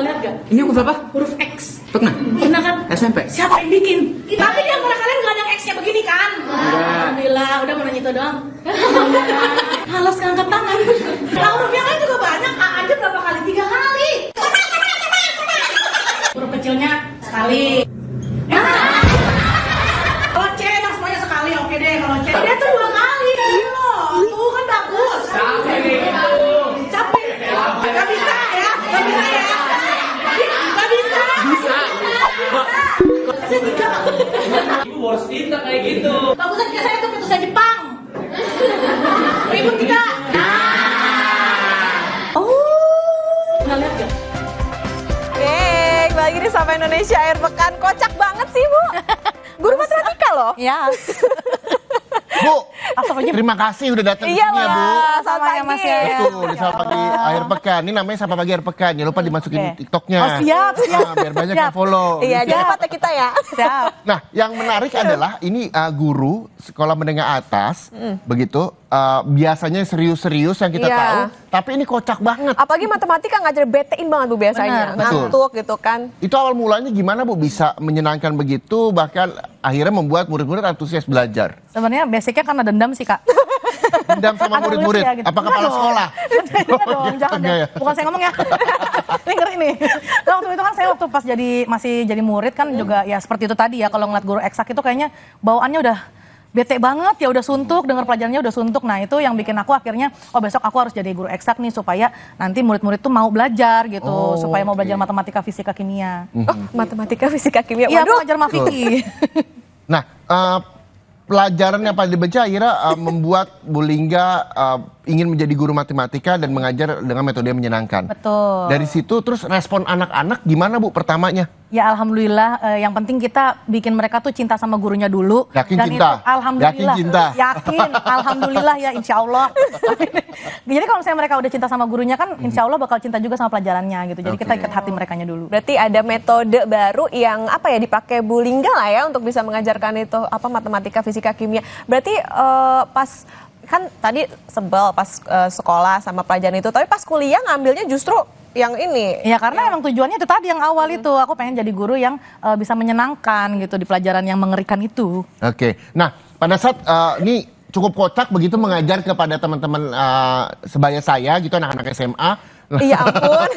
pernah lihat gak? Ini huruf apa? Huruf X. Pernah? Pernah kan? SMP? Siapa yang bikin? Tapi di antara kalian gak ada yang X-nya begini kan? Alhamdulillah, udah mau nanya itu doang. Halas ngangkat tangan. Nah, huruf yang lain juga banyak. A aja berapa kali? 3 kali. Huruf kecilnya sekali. Kalau C emang semuanya sekali, oke deh. Kalau C dia tuh 2 kali. Gila, tuh kan bagus. Capek. Gak bisa ya? Gak bisa ya? Gak bisa? Bisa. Saya 3. Ibu worst kita kayak gitu. Bagusan kita saya tuh putusan Jepang. Ribut kita. Pernah lihat gak? Oke, balik lagi di Sapa Indonesia Akhir Pekan. Kocak banget sih, Bu. Guru matematika loh. Ya. Bu, terima kasih udah datang Iya ke sini ya, Bu. sama ya Mas ya. Betul, di Sapa Pagi Akhir Pekan. Ini namanya Sapa Pagi Akhir Pekan. Jangan lupa dimasukin TikToknya. Oh siap. Biar banyak yang follow. Iya, gitu. jangan lupa tag kita ya. Siap. Nah, yang menarik adalah ini guru sekolah menengah atas, begitu. Biasanya serius-serius yang kita Iya. tahu, tapi ini kocak banget. Apalagi matematika ngajar betein banget Bu biasanya. Benar, betul. Ngantuk gitu kan. Itu awal mulanya gimana Bu bisa menyenangkan begitu, bahkan akhirnya membuat murid-murid antusias belajar. Sebenarnya basicnya karena dendam sih, Kak. Dendam sama Agak murid-murid, lucu ya, gitu. apa kepala Enggak dong. sekolah? Enggak dong, jangan Enggak deh. ya? Bukan saya ngomong ya. Ini ngeri nih. Nah, waktu itu kan saya pas masih jadi murid kan juga ya seperti itu tadi ya, kalau ngeliat guru eksak itu kayaknya bawaannya udah bete banget ya, udah suntuk, dengar pelajarannya udah suntuk. Nah itu yang bikin aku akhirnya, oh besok aku harus jadi guru eksak nih supaya nanti murid-murid tuh mau belajar gitu, supaya mau belajar matematika, fisika, kimia. Oh, matematika, fisika, kimia. Iya, Waduh. aku ngajar Mafiki. Nah, pelajaran yang paling dibenci akhirnya membuat Bu Lingga ingin menjadi guru matematika dan mengajar dengan metode yang menyenangkan. Betul. Dari situ terus respon anak-anak gimana Bu pertamanya? Ya alhamdulillah, yang penting kita bikin mereka tuh cinta sama gurunya dulu. Yakin dan cinta? Itu, alhamdulillah. Yakin cinta? Yakin, alhamdulillah ya insya Allah. Jadi kalau misalnya mereka udah cinta sama gurunya kan insya Allah bakal cinta juga sama pelajarannya gitu. Jadi kita ikat hati merekanya dulu. Berarti ada metode baru yang apa ya dipakai Bu Lingga lah ya untuk bisa mengajarkan itu apa matematika, fisika, kimia. Berarti pas kan tadi sebel pas sekolah sama pelajaran itu, tapi pas kuliah ngambilnya justru yang ini. Ya karena emang tujuannya itu tadi yang awal itu, aku pengen jadi guru yang bisa menyenangkan gitu di pelajaran yang mengerikan itu. Oke, nah pada saat ini cukup kocak begitu mengajar kepada teman-teman sebaya saya gitu, anak-anak SMA. Iya ampun.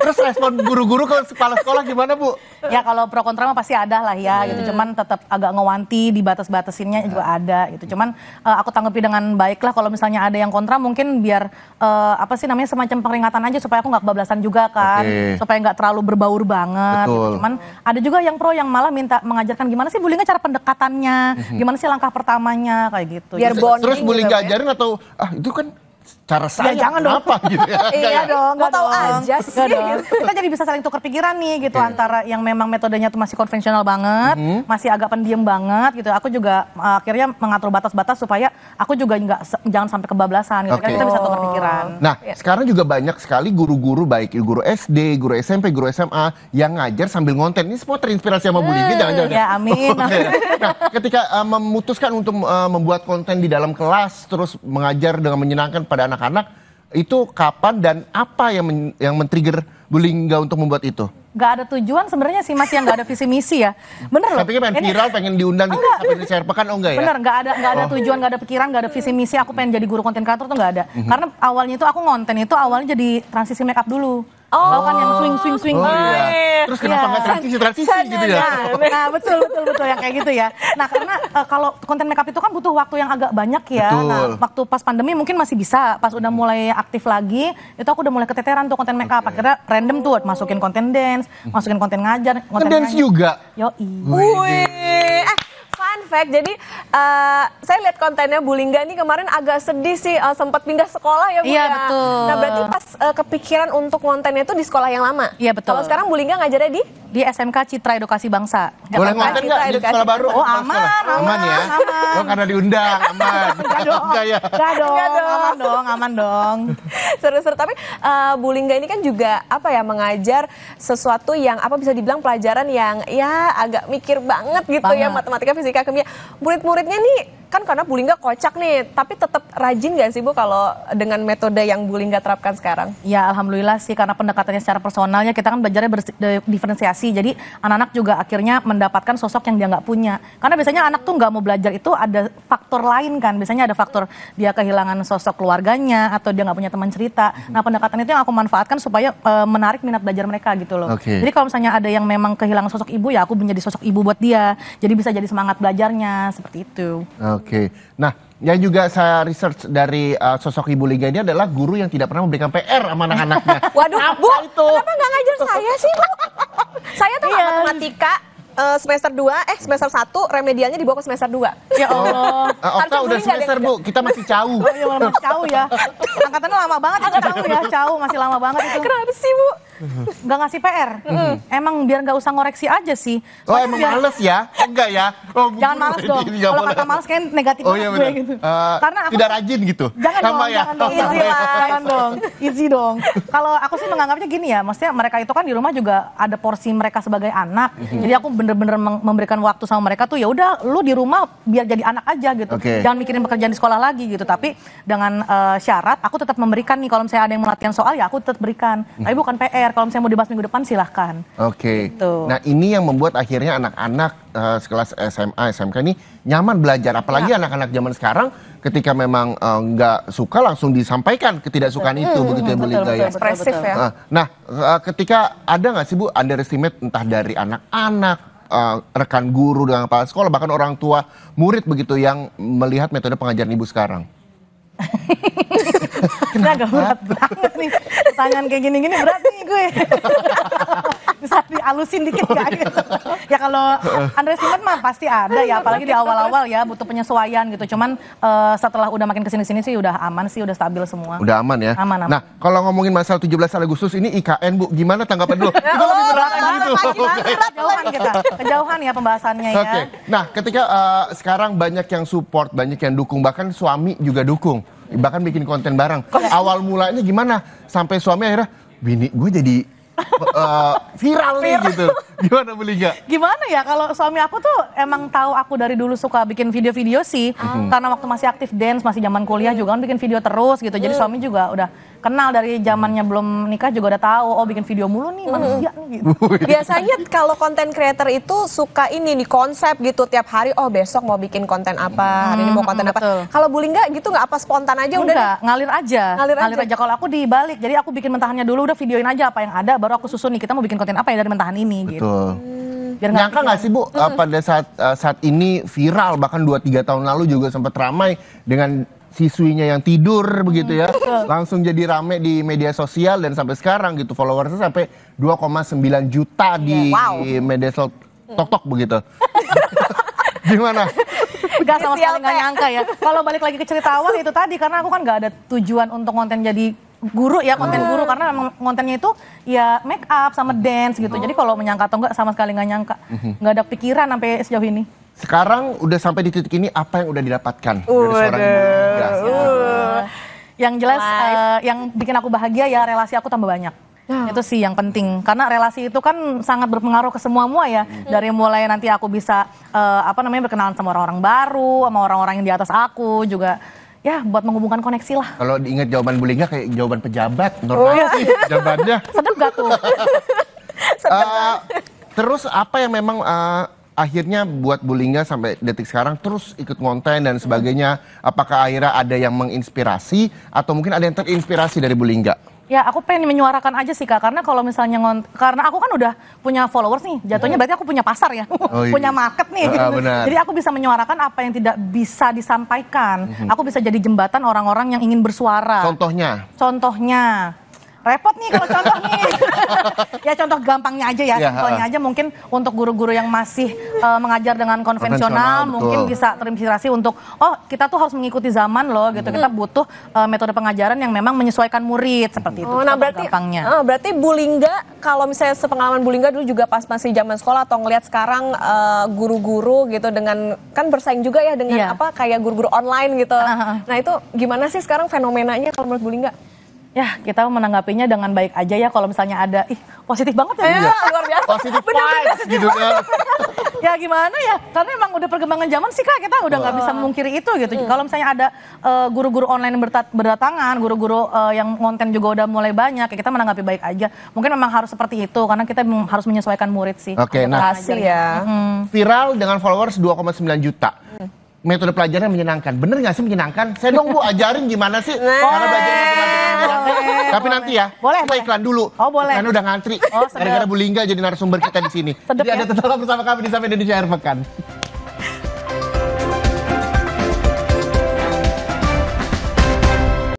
Terus respon guru-guru ke kepala sekolah gimana Bu? Ya kalau pro kontra mah pasti ada lah ya gitu, cuman tetap agak ngewanti, dibatas-batasinnya juga ada gitu. Cuman aku tanggapi dengan baik lah, kalau misalnya ada yang kontra mungkin biar apa sih namanya semacam peringatan aja supaya aku nggak kebablasan juga kan, supaya nggak terlalu berbaur banget. Gitu. Cuman ada juga yang pro yang malah minta mengajarkan gimana sih Bu Lingga cara pendekatannya, gimana sih langkah pertamanya kayak gitu. Biar Terus Bu Lingga ajarin atau itu kan cara saya Ya, jangan dong. apa gitu ya? Iya dong, Mau tahu aja sih. Nggak dong. Kita jadi bisa saling tukar pikiran nih gitu, antara yang memang metodenya tuh masih konvensional banget, masih agak pendiam banget gitu. Aku juga akhirnya mengatur batas-batas supaya aku juga jangan sampai kebablasan gitu. Kan kita bisa tukar pikiran. Nah, sekarang juga banyak sekali guru-guru baik guru SD, guru SMP, guru SMA yang ngajar sambil ngonten. Ini semua terinspirasi sama Bu Lingga, jangan-jangan. Ya amin. Oke. Nah, ketika memutuskan untuk membuat konten di dalam kelas terus mengajar dengan menyenangkan pada anak-anak, itu kapan dan apa yang men-trigger Bu Lingga untuk membuat itu? Gak ada tujuan sebenarnya sih Mas, yang gak ada visi misi ya. Bener loh. Saya pikir pengen viral, pengen diundang di Sapa Indonesia Akhir Pekan, oh enggak ya? Bener, gak ada tujuan, gak ada pikiran, gak ada visi misi aku pengen jadi guru konten kreator tuh gak ada. Karena awalnya itu aku ngonten itu awalnya jadi transisi make up dulu. Tahu kan yang swing. Oh iya. Terus kenapa nggak transisi gitu ya? Nah betul yang kayak gitu ya. Nah karena kalau konten makeup itu kan butuh waktu yang agak banyak ya. Betul. Nah waktu pas pandemi mungkin masih bisa. Pas udah mulai aktif lagi, itu aku udah mulai keteteran tuh konten makeup. Akhirnya random tuh masukin konten dance, masukin konten ngajar, konten Ngedance juga? Yoi. Wih. Fun fact, jadi saya lihat kontennya Bu Lingga ini kemarin agak sedih sih, sempat pindah sekolah ya Bu Iya, ya. betul. Nah berarti pas kepikiran untuk kontennya itu di sekolah yang lama? Iya, betul. Kalau sekarang Bu Lingga ngajarnya di SMK Citra Edukasi Bangsa. Boleh ngonten nggak di sekolah baru? Oh Sekolah aman, sekolah. Aman ya? aman. Oh karena diundang, aman. Enggak ya? Enggak dong, aman dong. Seru-seru, tapi Bu Lingga ini kan juga apa ya, mengajar sesuatu yang apa bisa dibilang pelajaran yang ya agak mikir banget gitu ya, matematika, fisika, kimia. Murid-muridnya nih kan karena Bu Lingga kocak nih, tapi tetap rajin nggak sih Bu kalau dengan metode yang Bu Lingga terapkan sekarang? Ya alhamdulillah sih, karena pendekatannya secara personalnya kita kan belajarnya berdiferensiasi. Jadi anak-anak juga akhirnya mendapatkan sosok yang dia nggak punya. Karena biasanya anak tuh nggak mau belajar itu ada faktor lain kan. Biasanya ada faktor dia kehilangan sosok keluarganya atau dia nggak punya teman cerita. Nah pendekatan itu yang aku manfaatkan supaya menarik minat belajar mereka gitu loh. Oke. Jadi kalau misalnya ada yang memang kehilangan sosok ibu, ya aku menjadi sosok ibu buat dia. Jadi bisa jadi semangat belajarnya seperti itu. Oke. Nah, yang juga saya research dari sosok Ibu Lingga ini adalah guru yang tidak pernah memberikan PR sama anak-anaknya. Waduh, Apa Bu, itu? kenapa nggak ngajar saya sih, Bu? Saya tuh nggak matematika semester 2, semester 1 remedialnya dibawa ke semester 2. Ya Allah. Oka udah semester Bu, kita masih jauh. Oh iya, masih jauh ya. Angkatannya lama banget itu jauh ya, jauh masih lama banget itu. Kenapa sih, Bu? Nggak ngasih PR. Emang biar nggak usah ngoreksi aja sih. Oh Soalnya emang biar- males ya? Enggak ya? Oh, Bu Jangan Guru, males dong. ini nggak Kalau boleh. kata males kayak negatif Oh iya banget benar. gue gitu. Karena aku Tidak rajin gitu? Jangan Sama dong, ya? jangan dong, Oh, easy sama ya. lah, jangan dong, easy dong. Kalau aku sih menganggapnya gini ya, maksudnya mereka itu kan di rumah juga ada porsi mereka sebagai anak. Jadi aku bener-bener memberikan waktu sama mereka tuh, ya udah lu di rumah biar jadi anak aja gitu. Oke. Jangan mikirin pekerjaan di sekolah lagi gitu. Tapi dengan syarat aku tetap memberikan nih, kalau misalnya ada yang melatihan soal ya aku tetap berikan. Tapi bukan PR. Kalau misalnya mau dibahas minggu depan silahkan. Oke. Gitu. Nah ini yang membuat akhirnya anak-anak sekelas SMA, SMK ini nyaman belajar. Apalagi anak-anak zaman sekarang ketika memang nggak suka langsung disampaikan ketidaksukaan itu, begitu ya Bu Lingga ya. Ekspresif ya. Nah, ketika ada nggak sih Bu underestimate entah dari anak-anak, rekan guru dengan kepala sekolah, bahkan orang tua murid begitu yang melihat metode pengajaran Ibu sekarang? Ini agak berat banget nih. Pertanyaan kayak gini-gini berat nih gue. Bisa dialusin dikit gak gitu. Ya kalau underestimate mah pasti ada ya. Apalagi di awal-awal ya butuh penyesuaian gitu. Cuman setelah udah makin kesini-sini sih udah aman sih, udah stabil semua. Udah aman ya? Aman. Nah, kalau ngomongin masalah 17 Agustus ini IKN Bu, gimana tanggapan dulu? Itu lebih berat lagi gitu. Kejauhan kita. Kejauhan ya pembahasannya ya. Oke. Nah, ketika sekarang banyak yang support, banyak yang dukung, bahkan suami juga dukung, bahkan bikin konten bareng. Awal mulanya gimana? Sampai suami akhirnya, bini gue jadi viral nih gitu. Gimana Bu Lingga? Gimana ya, kalau suami aku tuh emang tahu aku dari dulu suka bikin video-video sih. Karena waktu masih aktif dance, masih zaman kuliah juga kan bikin video terus gitu. Jadi suami juga udah kenal dari zamannya belum nikah juga udah tahu, oh bikin video mulu nih manusia nih gitu. Biasanya kalau konten creator itu suka ini nih konsep gitu tiap hari. Oh besok mau bikin konten apa, hari ini mau konten apa. betul. Kalau Bu Lingga gitu nggak apa spontan aja udah deh. Enggak, ngalir aja. Ngalir aja. Kalau aku dibalik, jadi aku bikin mentahannya dulu, udah videoin aja apa yang ada, baru aku susun nih kita mau bikin konten apa ya dari mentahan ini gitu. Betul. Biar Nyangka nggak sih Bu, pada saat ini viral, bahkan 2-3 tahun lalu juga sempat ramai dengan siswinya yang tidur begitu ya, langsung jadi rame di media sosial dan sampai sekarang gitu followersnya sampai 2,9 juta di Wow. media TikTok begitu. Gimana? Gak sama sekali nggak Teh. nyangka ya. Kalau balik lagi ke cerita awal itu tadi, karena aku kan nggak ada tujuan untuk konten jadi guru ya, konten guru, karena memang kontennya itu ya make up sama dance gitu. Jadi kalau menyangka atau enggak, sama sekali nggak nyangka. Nggak ada pikiran sampai sejauh ini. Sekarang udah sampai di titik ini, apa yang udah didapatkan dari seorang ibu? Ya. Yang jelas yang bikin aku bahagia ya relasi aku tambah banyak. Itu sih yang penting, karena relasi itu kan sangat berpengaruh ke semua ya. Dari mulai nanti aku bisa berkenalan sama orang-orang baru, sama orang-orang yang di atas aku juga. Ya buat menghubungkan koneksi lah. Kalau diingat jawaban Bu Lingga kayak jawaban pejabat, normal sih jawabannya. Sedep gak tuh? Terus apa yang memang akhirnya buat Bu Lingga sampai detik sekarang terus ikut ngonten dan sebagainya? Apakah akhirnya ada yang menginspirasi atau mungkin ada yang terinspirasi dari Bu Lingga? Ya aku pengen menyuarakan aja sih Kak, karena kalau misalnya karena aku kan udah punya followers nih, jatuhnya berarti aku punya pasar ya, Oh, iya. punya market nih. Benar. Jadi aku bisa menyuarakan apa yang tidak bisa disampaikan. Aku bisa jadi jembatan orang-orang yang ingin bersuara. Contohnya, repot nih kalau contoh nih. Ya contoh gampangnya aja ya, Ya, simpelnya aja mungkin untuk guru-guru yang masih mengajar dengan konvensional, Konvensional, mungkin betul. bisa terinspirasi untuk, oh kita tuh harus mengikuti zaman loh gitu. Kita butuh metode pengajaran yang memang menyesuaikan murid seperti itu. Oh, nah Contoh berarti gampangnya. berarti Bu Lingga kalau misalnya sepengalaman Bu Lingga dulu juga pas masih zaman sekolah atau ngelihat sekarang guru-guru gitu dengan kan bersaing juga ya dengan Iya. kayak guru-guru online gitu. Nah itu gimana sih sekarang fenomenanya kalau menurut Bu Lingga? Ya kita menanggapinya dengan baik aja ya, kalau misalnya ada, positif banget ya. Luar biasa. Positive vibes gitu kan. Ya gimana ya, karena emang udah perkembangan zaman sih Kak, kita udah nggak bisa memungkiri itu gitu. Kalau misalnya ada guru-guru online yang berdatangan, guru-guru yang konten juga udah mulai banyak, ya kita menanggapi baik aja. Mungkin memang harus seperti itu, karena kita harus menyesuaikan murid sih. Oke, nah Kasih ya. viral dengan followers 2,9 juta. Metode pelajarannya menyenangkan. Bener nggak sih menyenangkan? Saya dong Bu ajarin gimana sih cara belajar matematika menyenangkan. Tapi nanti ya, Boleh, kita boleh. iklan dulu. Oh, boleh. Karena udah ngantri. Oh, sedap. Gara-gara Bu Lingga jadi narasumber kita di sini. Sedap Jadi ya. ada tetap bersama kami di Sampai Indonesia Akhir Pekan.